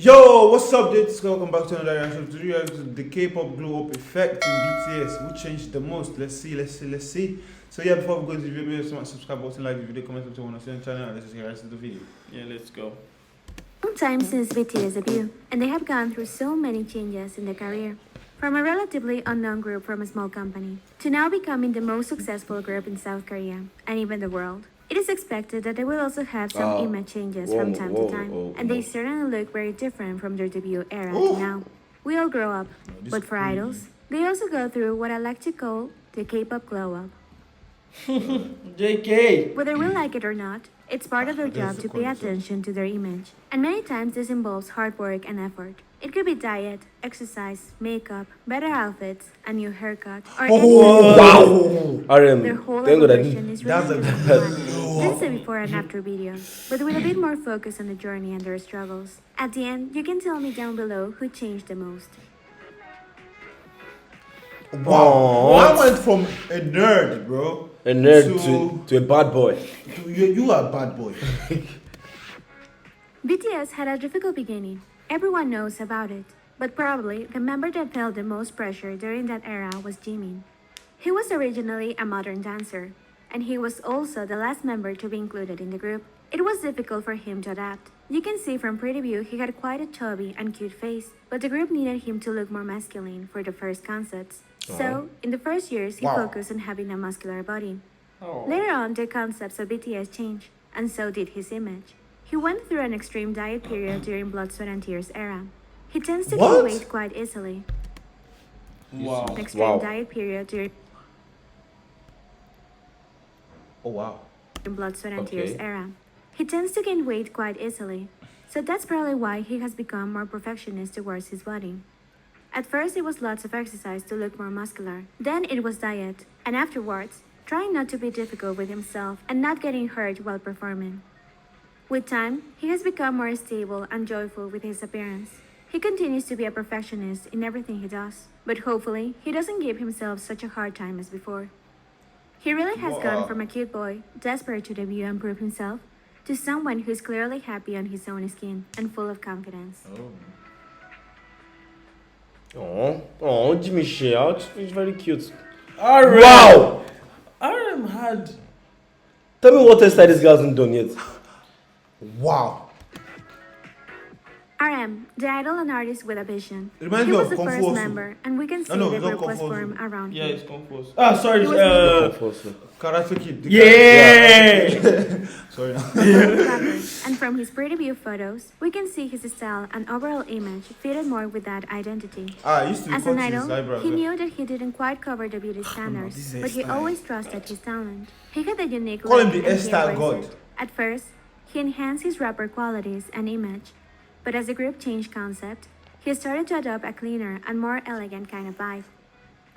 Yo, what's up, dudes? Welcome back to another reaction. Today we have the K-pop glow up effect in BTS. Who changed the most? Let's see. So yeah, before we go to the video, smash subscribe button, like the video, comment what you want to see on the channel, and let's just get right to the video. Yeah, let's go. Long time since BTS debut, and they have gone through so many changes in their career. From a relatively unknown group from a small company, to now becoming the most successful group in South Korea, and even the world. It is expected that they will also have some image changes from time to time, and they certainly look very different from their debut era to now. We all grow up, but for idols, they also go through what I like to call the K-pop glow up. JK! Whether we like it or not, it's part of their job to pay attention to their image. And many times this involves hard work and effort. It could be diet, exercise, makeup, better outfits, a new haircut, or anything. Their whole evolution is really interesting plan. This is a before and after video, but with a bit more focus on the journey and their struggles. At the end, you can tell me down below who changed the most. Wow, I went from a nerd, bro. A nerd to a bad boy. You are a bad boy. BTS had a difficult beginning. Everyone knows about it. But probably the member that felt the most pressure during that era was Jimin. He was originally a modern dancer, and he was also the last member to be included in the group. It was difficult for him to adapt. You can see from Pretty View he had quite a chubby and cute face, but the group needed him to look more masculine for the first concepts. So, in the first years, he focused on having a muscular body. Later on, the concepts of BTS changed, and so did his image. He went through an extreme diet period during Blood, Sweat and Tears era. He tends to gain weight quite easily. Wow. An extreme diet period during Blood, Sweat and Tears era. He tends to gain weight quite easily, so that's probably why he has become more perfectionist towards his body. At first it was lots of exercise to look more muscular, then it was diet, and afterwards, trying not to be difficult with himself and not getting hurt while performing. With time, he has become more stable and joyful with his appearance. He continues to be a perfectionist in everything he does, but hopefully he doesn't give himself such a hard time as before. He really has gone from a cute boy, desperate to debut and prove himself, to someone who is clearly happy on his own skin and full of confidence. Oh, Jimmy Shea, it's very cute. RM! Wow! RM had. Tell me what hairstyle this guy hasn't done yet. Wow. RM, the idol and artist with a vision. It reminds He me was of the first Confuso. member, and we can see no, the it's not group was Confuso. formed around Yeah, him. it's confused. Ah, sorry. He was Karate Kid. Yeah! Sorry. And from his pretty view photos, we can see his style and overall image fitted more with that identity. I used to As cut an his idol, eyebrows. he knew that he didn't quite cover the beauty standards, but he always trusted his talent. He had a unique Call him look the and he S-style embraced god. it. At first, he enhanced his rapper qualities and image, but as the group changed concept, he started to adopt a cleaner and more elegant kind of vibe.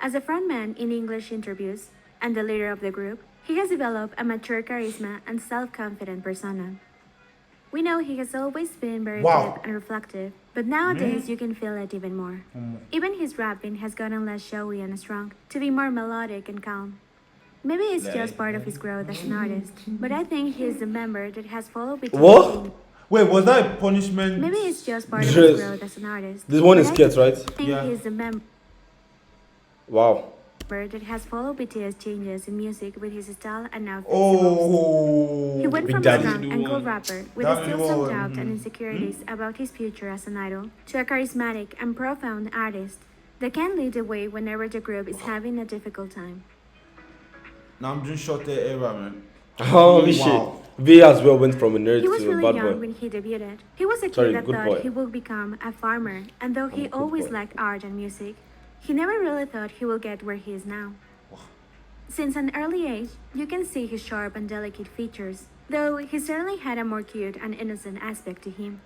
As a frontman in English interviews and the leader of the group, he has developed a mature charisma and self-confident persona. We know he has always been very deep and reflective, but nowadays you can feel it even more. Even his rapping has gotten less showy and strong, to be more melodic and calm. Maybe it's just part of his growth as an artist, but I think he is the member that has followed BTS. What? Wait, was that a punishment? Maybe it's just part of his growth as an artist. This one is but I cute, right? think he is the member Wow. that has followed BTS changes in music with his style and outfits. He went Big from Daddy. a strong and cool rapper with Daddy still some Boy. doubt and insecurities about his future as an idol to a charismatic and profound artist that can lead the way whenever the group is having a difficult time. Now I'm doing short hair era, man. Holy shit. V as well went from a nerd He was to a really bad young boy. when he debuted. He was a kid Sorry, that good thought boy. he would become a farmer, and though he good always boy. liked art and music, he never really thought he would get where he is now. Since an early age, you can see his sharp and delicate features, though he certainly had a more cute and innocent aspect to him.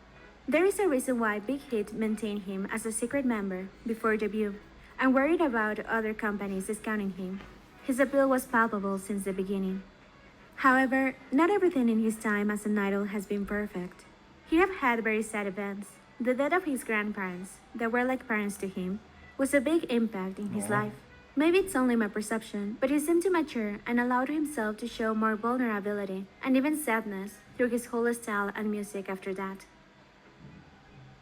There is a reason why Big Hit maintained him as a secret member before debut, and worried about other companies discounting him. His appeal was palpable since the beginning. However, not everything in his time as an idol has been perfect. He have had very sad events. The death of his grandparents, that were like parents to him, was a big impact in his life. Maybe it's only my perception, but he seemed to mature and allowed himself to show more vulnerability and even sadness through his whole style and music after that.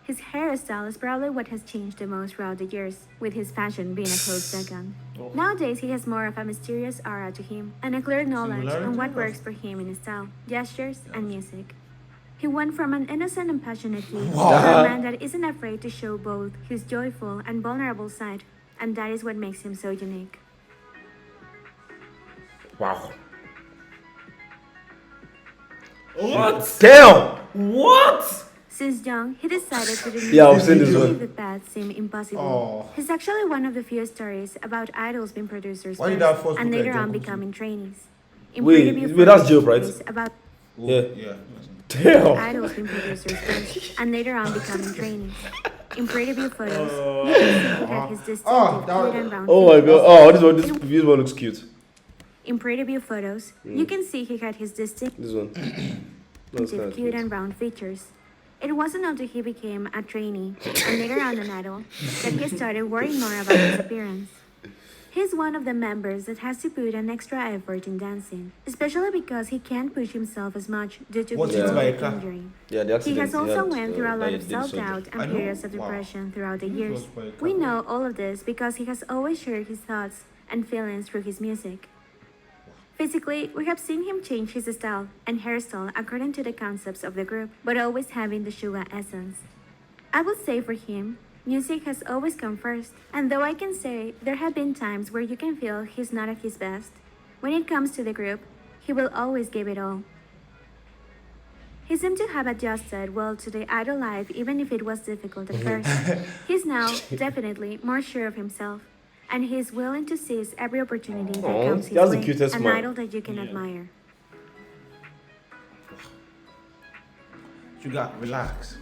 His hairstyle is probably what has changed the most throughout the years, with his fashion being a close second. Nowadays, he has more of a mysterious aura to him and a clear knowledge on what works for him in his style, gestures, and music. He went from an innocent and passionate kid to a man that isn't afraid to show both his joyful and vulnerable side, and that is what makes him so unique. Wow. What? Damn! What? Since young, he decided to do music Yeah, I've seen this even one. if the path seemed impossible. Oh. He's actually one of the few stories about idols being producers Why did first that first and look like later on Jungle becoming trainees. Wait, that's Job, right? About Oh, Yeah. Yeah. Damn! idols being producers first and later on becoming trainees. In Pretty View photos, you can see he had his distinctive that- cute and round Oh my features. god. Oh, this one looks cute. In Pretty View photos, you can see he had his distinctive This one. That's kind of cute cute. and round features. It wasn't until he became a trainee and later on an idol that he started worrying more about his appearance. He's one of the members that has to put an extra effort in dancing, especially because he can't push himself as much due to What's his it like, injury. Yeah, the He accident. has also had, went through a that lot he of did surgery. self-doubt I and know. periods of Wow. depression throughout the It years. was quite We couple. know all of this because he has always shared his thoughts and feelings through his music. Physically, we have seen him change his style and hairstyle according to the concepts of the group, but always having the Suga essence. I would say for him, music has always come first, and though I can say there have been times where you can feel he's not at his best, when it comes to the group, he will always give it all. He seemed to have adjusted well to the idol life even if it was difficult at first. He's now definitely more sure of himself, and he's willing to seize every opportunity that Aw, comes his that's the way, cutest an man. idol that you can admire. You got relax.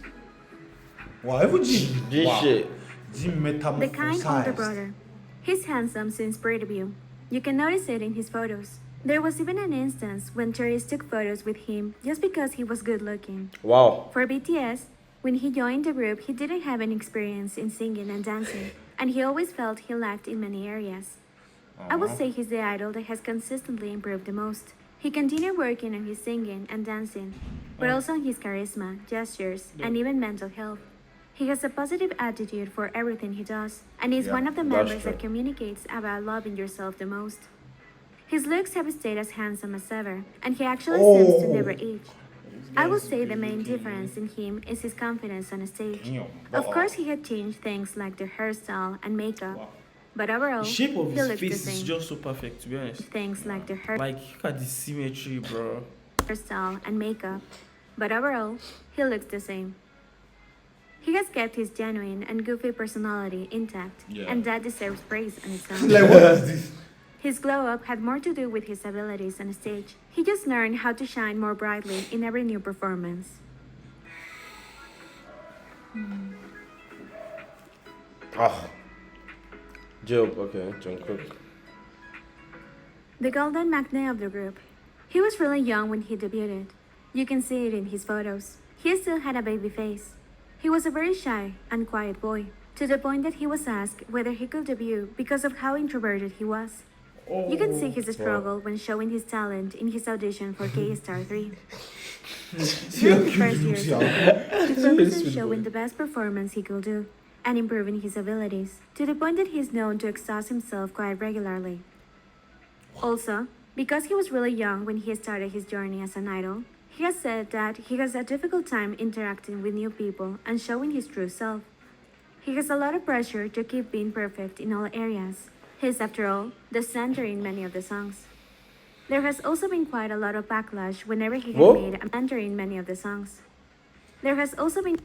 Wow, even Jim. This Wow. shit. Jim The kind older metamorphosized. brother. He's handsome since Pretty View. You can notice it in his photos. There was even an instance when tourists took photos with him just because he was good looking. Wow. For BTS, when he joined the group, he didn't have any experience in singing and dancing, and he always felt he lacked in many areas. I would say he's the idol that has consistently improved the most. He continued working on his singing and dancing, but also on his charisma, gestures, and even mental health. He has a positive attitude for everything he does, and is Yeah, one of the that's members true. that communicates about loving yourself the most. His looks have stayed as handsome as ever, and he actually seems to never age. I would say the main difference in him is his confidence on stage. Damn. Of course, he had changed things like the hairstyle and makeup, but overall, The shape of he his looks the face is same. just so perfect, to be honest. Things like the Like, look at the symmetry, bro. hairstyle and makeup, but overall, he looks the same. He has kept his genuine and goofy personality intact, Yeah. and that deserves praise on its own. Like, what is this? His glow up had more to do with his abilities on stage. He just learned how to shine more brightly in every new performance. Ah. Job, okay. Jungkook. The golden magne of the group. He was really young when he debuted. You can see it in his photos. He still had a baby face. He was a very shy and quiet boy, to the point that he was asked whether he could debut because of how introverted he was. You can see his struggle when showing his talent in his audition for K-Star 3. During the first years, he focused on showing the best performance he could do and improving his abilities, to the point that he is known to exhaust himself quite regularly. Also, because he was really young when he started his journey as an idol, he has said that he has a difficult time interacting with new people and showing his true self. He has a lot of pressure to keep being perfect in all areas. He is, after all, the center in many of the songs. There has also been quite a lot of backlash whenever he had Whoa. made a center in many of the songs. There has also been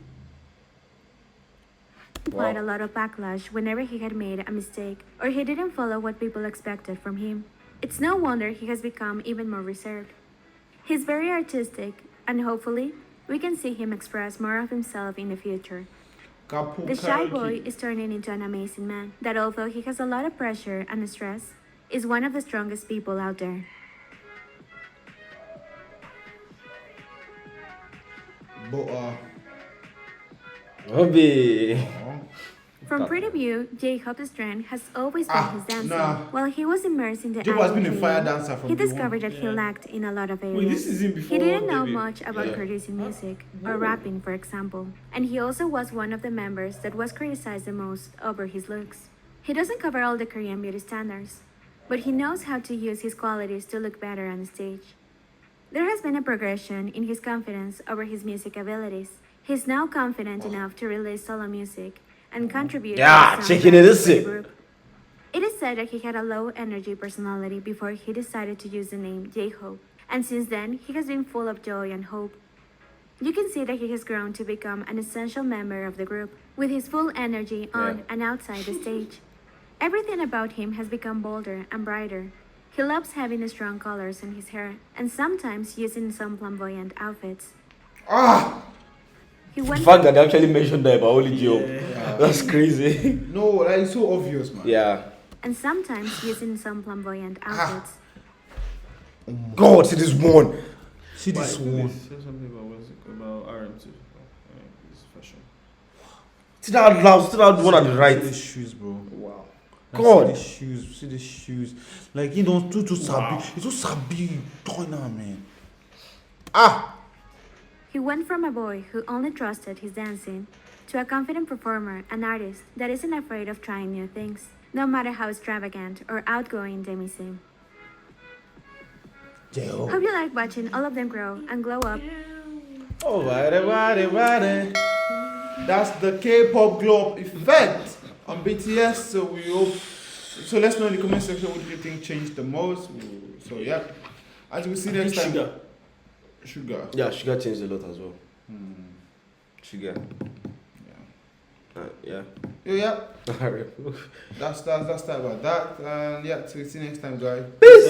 quite a lot of backlash whenever he had made a mistake or he didn't follow what people expected from him. It's no wonder he has become even more reserved. He's very artistic, and hopefully, we can see him express more of himself in the future. Kpop The shy karaoke. boy is turning into an amazing man that, although he has a lot of pressure and stress, is one of the strongest people out there. But, Hobby. From Pretty View, J-Hope's strength has always been his dancing. nah. While he was immersed in the J-Hope has been a idol fire scene, dancer from he day one. discovered that he Yeah. lacked in a lot of Wait, areas. this is in before He didn't know debut. much about Yeah. producing music or rapping, for example, and he also was one of the members that was criticized the most over his looks. He doesn't cover all the Korean beauty standards, but he knows how to use his qualities to look better on stage. There has been a progression in his confidence over his music abilities. He's now confident enough to release solo music and contribute Yeah, to the checking it soundtrack is for the it. group. It is said that he had a low energy personality before he decided to use the name J-Hope, and since then he has been full of joy and hope. You can see that he has grown to become an essential member of the group, with his full energy on and outside the stage. Everything about him has become bolder and brighter. He loves having strong colors in his hair and sometimes using some flamboyant outfits. He The went fact that they actually mentioned that about only Joe. Yeah. That's crazy. No, like it's so obvious, man. Yeah. and sometimes using some flamboyant outfits. God, see this one. See this one. Say something about about RM too. It's fashion. See that loud, see that one on the See right. the shoes, bro. Wow. Like, God. See the shoes. See the shoes. Like, you know, too sabi. It's so sabi. Turn on, man. He went from a boy who only trusted his dancing to a confident performer, an artist that isn't afraid of trying new things, no matter how extravagant or outgoing they may seem. J-Hope. Hope you like watching all of them grow and glow up. Oh, body. That's the K-pop glow up effect on BTS. So we hope. So let's know in the comment section what do you think changed the most. So yeah, as we see next time. Sugar. Yeah, Sugar changed a lot as well. Sugar. Yeah. Yeah. Yeah. Alright. That's that about that. And yeah, so we see you next time, guys. Peace.